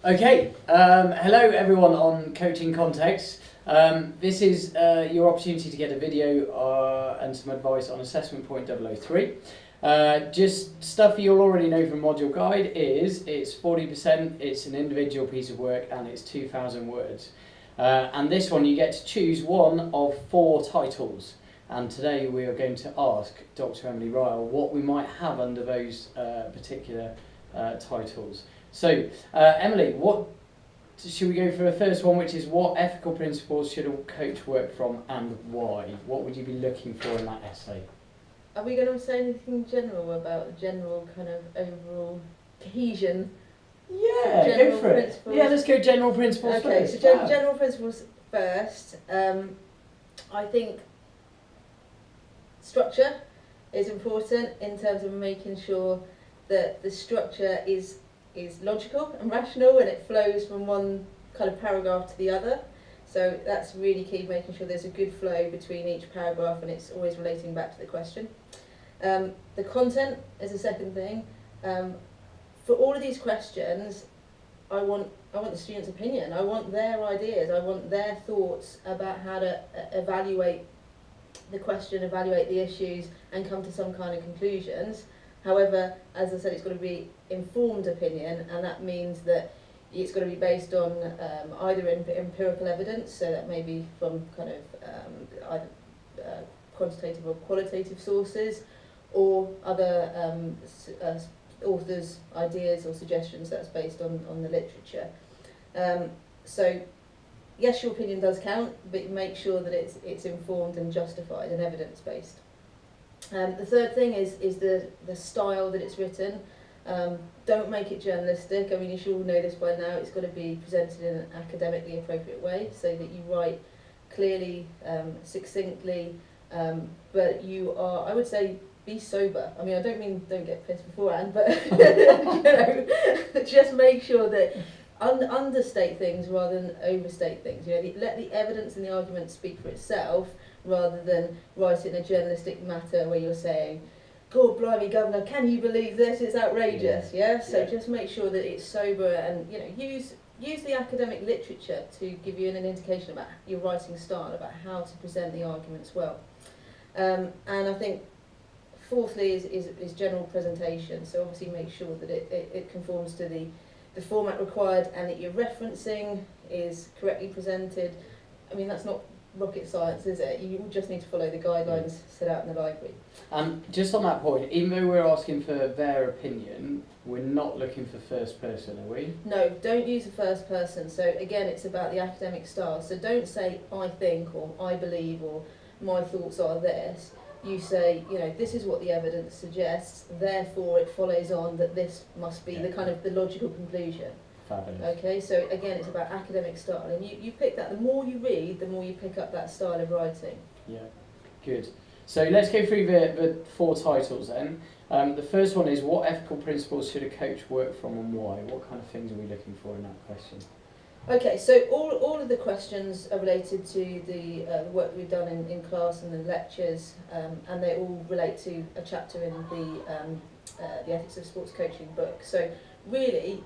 Okay, hello everyone on Coaching Context. This is your opportunity to get a video and some advice on Assessment Point 003. Just stuff you'll already know from Module Guide is it's 40%, it's an individual piece of work and it's 2,000 words. And this one you get to choose one of 4 titles. And today we are going to ask Dr. Emily Ryle what we might have under those particular titles. So, Emily, what should we go for the first one, which is what ethical principles should a coach work from and why? What would you be looking for in that essay? Are we going to say anything general about general kind of overall cohesion? Yeah, go for it. Principles? Yeah, let's go general principles first. Okay, so general principles first. I think structure is important in terms of making sure that the structure is logical and rational and it flows from one kind of paragraph to the other. So that's really key, making sure there's a good flow between each paragraph and it's always relating back to the question. The content is the second thing. For all of these questions, I want the student's opinion. I want their ideas. I want their thoughts about how to evaluate the question, evaluate the issues and come to some kind of conclusions. However, as I said, it's got to be informed opinion, and that means that it's got to be based on either empirical evidence, so that may be from kind of either quantitative or qualitative sources, or other authors' ideas or suggestions that's based on the literature. So, yes, your opinion does count, but make sure that it's informed and justified and evidence-based. The third thing is the style that it's written. Don't make it journalistic. I mean, you should all know this by now. It's got to be presented in an academically appropriate way, so that you write clearly, succinctly, but you are, I would say, be sober. I mean, I don't mean don't get pissed beforehand, but you know, just make sure that understate things rather than overstate things. You know, let the evidence and the argument speak for itself, rather than write it in a journalistic matter where you're saying, God blimey, Governor, can you believe this? It's outrageous. Yeah. So just make sure that it's sober, and you know, use the academic literature to give you an indication about your writing style, about how to present the arguments well. And I think fourthly is general presentation. So obviously make sure that it conforms to the format required, and that your referencing is correctly presented. I mean, that's not rocket science, is it? You just need to follow the guidelines set out in the library. Just on that point, even though we're asking for their opinion, we're not looking for first person, are we? No, don't use the first person. So again, it's about the academic style. So don't say I think, or I believe, or my thoughts are this. You say, you know, this is what the evidence suggests, therefore it follows on that this must be the kind of the logical conclusion. Fabulous. Okay, so again, it's about academic style, and you pick that. The more you read, the more you pick up that style of writing. Yeah, good. So let's go through the 4 titles then. The first one is what ethical principles should a coach work from and why? What kind of things are we looking for in that question? Okay, so all of the questions are related to the work we've done in class and the lectures, and they all relate to a chapter in the Ethics of Sports Coaching book. So really,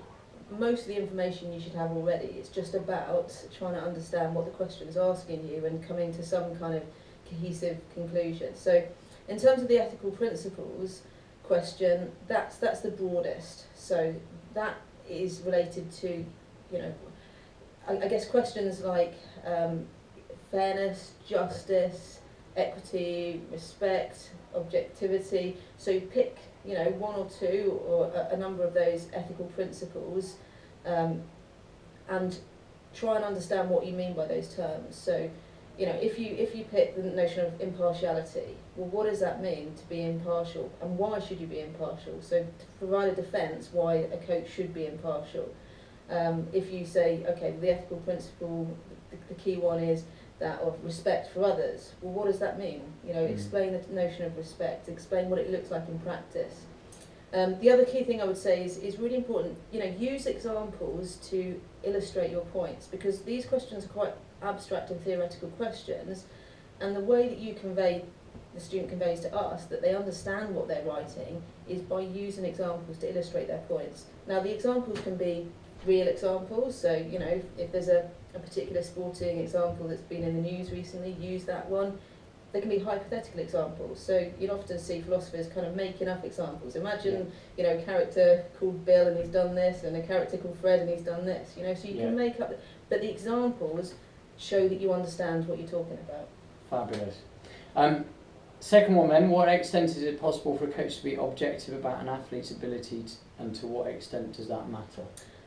most of the information you should have already. It's just about trying to understand what the question is asking you and coming to some kind of cohesive conclusion. So in terms of the ethical principles question, that's the broadest. So that is related to, you know, I guess questions like fairness, justice, equity, respect, objectivity. So pick, you know, 1 or 2 or a number of those ethical principles, and try and understand what you mean by those terms. So, you know, if you pick the notion of impartiality, well, what does that mean to be impartial, and why should you be impartial? So to provide a defence why a coach should be impartial. If you say, okay, the ethical principle, the key one is that of respect for others. Well, what does that mean? You know, explain the notion of respect, explain what it looks like in practice. The other key thing I would say is really important, you know, use examples to illustrate your points, because these questions are quite abstract and theoretical questions, and the way that the student conveys to us that they understand what they're writing is by using examples to illustrate their points. Now, the examples can be real examples. So, you know, if there's a particular sporting example that's been in the news recently, use that one. There can be hypothetical examples. So you'd often see philosophers kind of making up examples. Imagine, you know, a character called Bill and he's done this, and a character called Fred and he's done this. You know, so you can make up, but the examples show that you understand what you're talking about. Fabulous. Second one then, what extent is it possible for a coach to be objective about an athlete's ability and to what extent does that matter?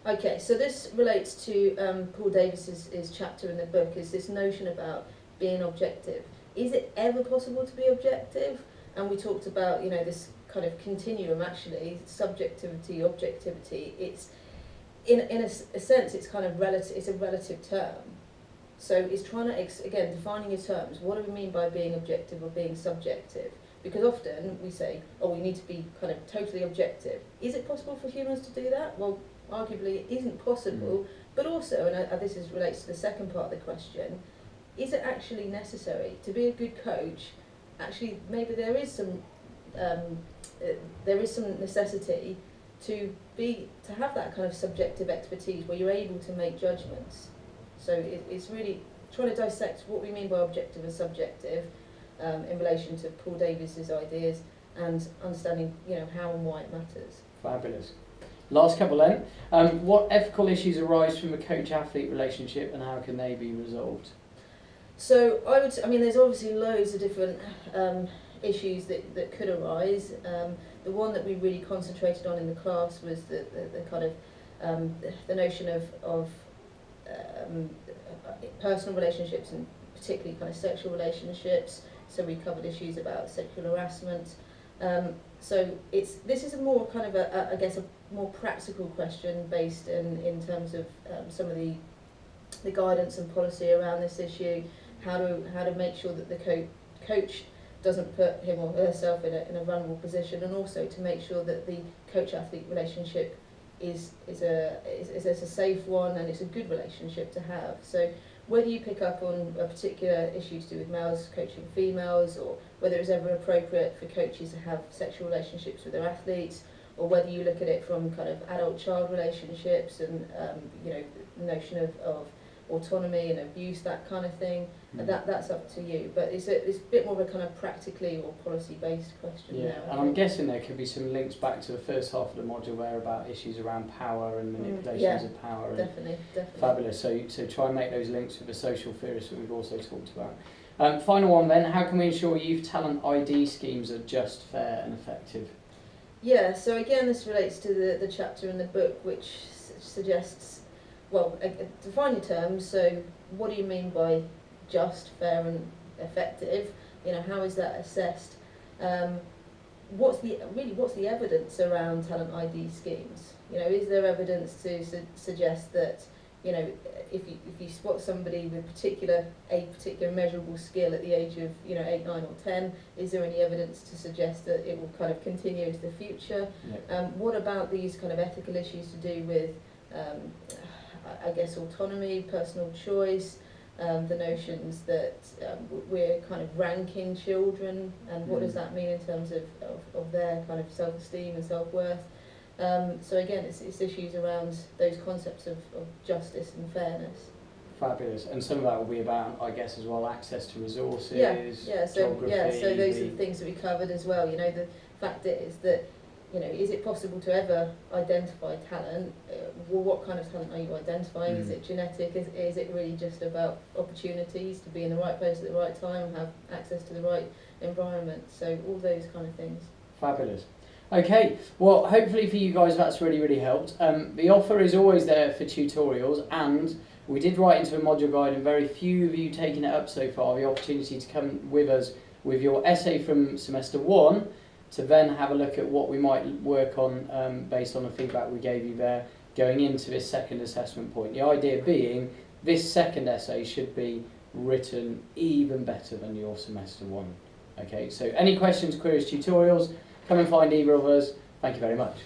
Okay, so this relates to Paul Davies's chapter in the book, is this notion about being objective. Is it ever possible to be objective? And we talked about, you know, this kind of continuum actually, subjectivity, objectivity. It's in a sense, it's kind of relative. It's a relative term. So it's trying to again defining your terms. What do we mean by being objective or being subjective? Because often we say, oh, we need to be kind of totally objective. Is it possible for humans to do that? Well, arguably it isn't possible. But also, and this relates to the second part of the question. Is it actually necessary to be a good coach? Actually, maybe there is some necessity to have that kind of subjective expertise where you're able to make judgments. So it's really trying to dissect what we mean by objective and subjective in relation to Paul Davies's ideas and understanding, you know, how and why it matters. Fabulous. Last couple then. What ethical issues arise from a coach-athlete relationship and how can they be resolved? So I mean, there's obviously loads of different issues that could arise. The one that we really concentrated on in the class was the kind of the notion of personal relationships and particularly kind of sexual relationships. So we covered issues about sexual harassment. So this is a more kind of I guess a more practical question based in terms of some of the guidance and policy around this issue. How to make sure that the coach doesn't put him or herself in a vulnerable position, and also to make sure that the coach-athlete relationship is a safe one and it's a good relationship to have. So whether you pick up on a particular issue to do with males coaching females, or whether it's ever appropriate for coaches to have sexual relationships with their athletes, or whether you look at it from kind of adult-child relationships and you know, the notion of autonomy and abuse, that kind of thing, that's up to you. But it's a bit more of a kind of practically or policy-based question. Yeah, and I'm guessing there could be some links back to the first half of the module there about issues around power and manipulations of power. Definitely. Fabulous. So try and make those links with the social theorists that we've also talked about. Final one then, how can we ensure youth talent ID schemes are just, fair and effective? Yeah, so again this relates to the chapter in the book which suggests, well, define your terms. So what do you mean by just, fair and effective? You know, how is that assessed? What's the evidence around talent ID schemes? You know, is there evidence to suggest that, you know, if you spot somebody with a particular measurable skill at the age of, you know, 8, 9 or 10, is there any evidence to suggest that it will kind of continue into the future? Yep. What about these kind of ethical issues to do with I guess autonomy, personal choice, the notions that we're kind of ranking children, and what does that mean in terms of their kind of self-esteem and self-worth. So again, it's issues around those concepts of justice and fairness. Fabulous. And some of that will be about, I guess, as well, access to resources, geography. So those are the things that we covered as well. You know, the fact is that, you know, is it possible to ever identify talent? Well, what kind of talent are you identifying? Is it genetic? Is it really just about opportunities to be in the right place at the right time and have access to the right environment? So all those kind of things. Fabulous. Okay, well, hopefully for you guys that's really helped. The offer is always there for tutorials, and we did write into a module guide, and very few of you taken it up so far, the opportunity to come with us with your essay from semester 1, to then have a look at what we might work on based on the feedback we gave you there going into this second assessment point. The idea being this second essay should be written even better than your semester 1. Okay, so any questions, queries, tutorials, come and find either of us. Thank you very much.